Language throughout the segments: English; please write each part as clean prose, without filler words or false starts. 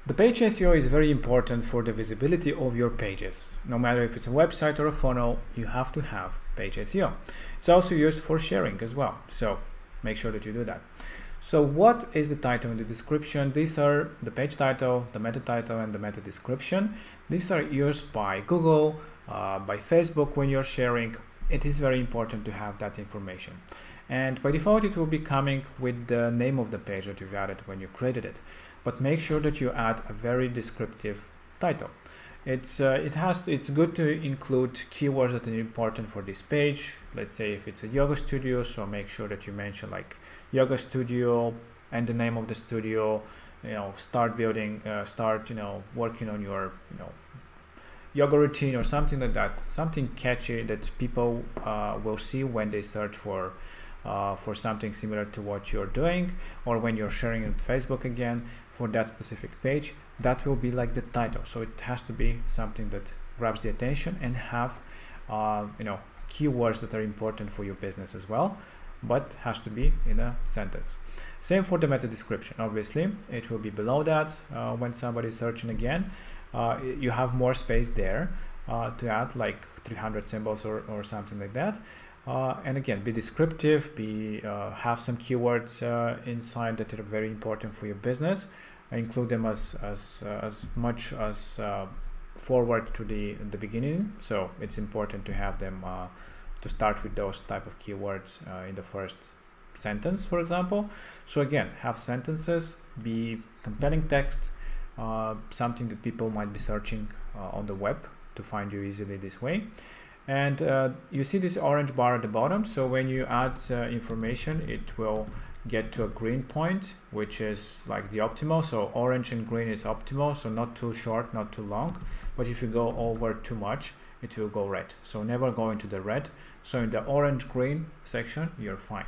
The page SEO is very important for the visibility of your pages. No matter if it's a website or a funnel, you have to have page SEO. It's also used for sharing as well, so make sure that you do that. So what is the title and the description? These are the page title, the meta title, and the meta description. These are used by Google, by Facebook when you're sharing. It is very important to have that information. And by default, it will be coming with the name of the page that you've added when you created it. But make sure that you add a very descriptive title. It's good to include keywords that are important for this page. Let's say if it's a yoga studio, so make sure that you mention like yoga studio and the name of the studio. Start building, working on your yoga routine or something like that. Something catchy that people will see when they search for something similar to what you're doing, or when you're sharing it with Facebook again for that specific page. That will be like the title. So it has to be something that grabs the attention and have keywords that are important for your business as well, but has to be in a sentence. Same for the meta description. Obviously it will be below that. When somebody is searching again, you have more space there to add like 300 symbols or something like that. And again, be descriptive, have some keywords inside that are very important for your business. Include them as much as forward to the beginning. So it's important to have them to start with those type of keywords in the first sentence, for example. So again, have sentences, be compelling text, something that people might be searching on the web to find you easily this way. And you see this orange bar at the bottom. So when you add information, it will get to a green point, which is like the optimal. So orange and green is optimal, so not too short, not too long. But if you go over too much, it will go red. So never go into the red. So in the orange green section, you're fine.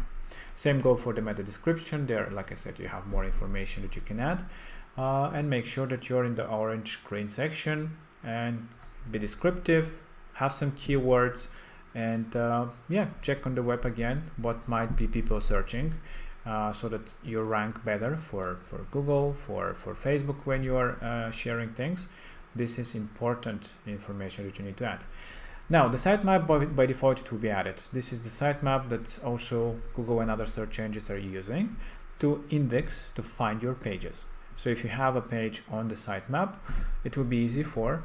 Same go for the meta description. There, like I said, you have more information that you can add. And make sure that you're in the orange green section and be descriptive. Have some keywords, and check on the web again what might be people searching, so that you rank better for Google, for Facebook when you are sharing things. This is important information that you need to add. Now the sitemap by default it will be added. This is the sitemap that also Google and other search engines are using to index, to find your pages. So if you have a page on the sitemap, it will be easy for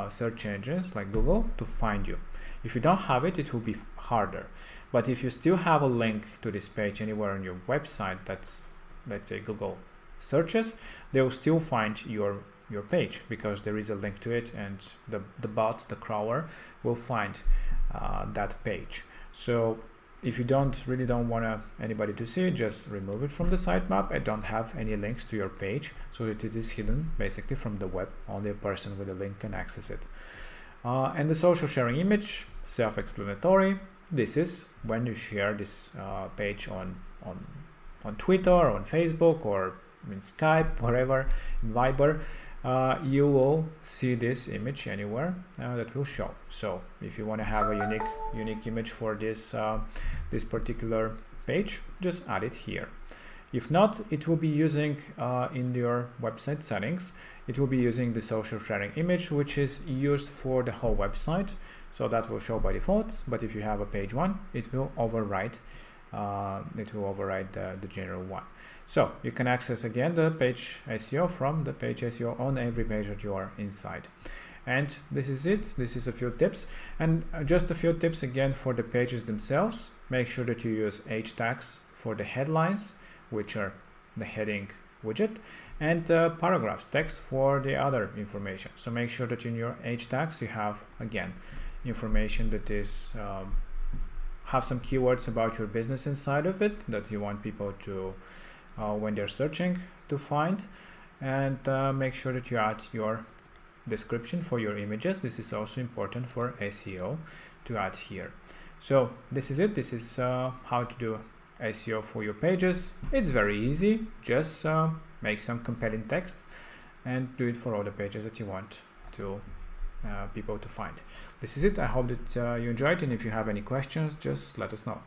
search engines like Google to find you. If you don't have it, it will be harder. But if you still have a link to this page anywhere on your website that, let's say, Google searches, they will still find your page because there is a link to it, and the bot, the crawler, will find that page. So if you really don't want anybody to see it, just remove it from the sitemap and don't have any links to your page, so that it is hidden basically from the web. Only a person with a link can access it. And the social sharing image, self-explanatory. This is when you share this page on Twitter or on Facebook or in Skype, wherever, in Viber. You will see this image anywhere that will show. So if you want to have a unique image for this this particular page, just add it here. If not, it will be using in your website settings, it will be using the social sharing image, which is used for the whole website. So that will show by default. But if you have a page one, it will override the general one. So you can access again the page SEO from the page SEO on every page that you are inside. And this is it. This is a few tips, and just a few tips again for the pages themselves. Make sure that you use H tags for the headlines, which are the heading widget, and paragraphs, text for the other information. So make sure that in your H tags you have again information that is have some keywords about your business inside of it that you want people to when they're searching to find, and make sure that you add your description for your images. This is also important for SEO to add here. So this is it. This is how to do SEO for your pages. It's very easy. Just make some compelling text and do it for all the pages that you want to people to find. This is it. I hope that you enjoyed, and if you have any questions, just let us know.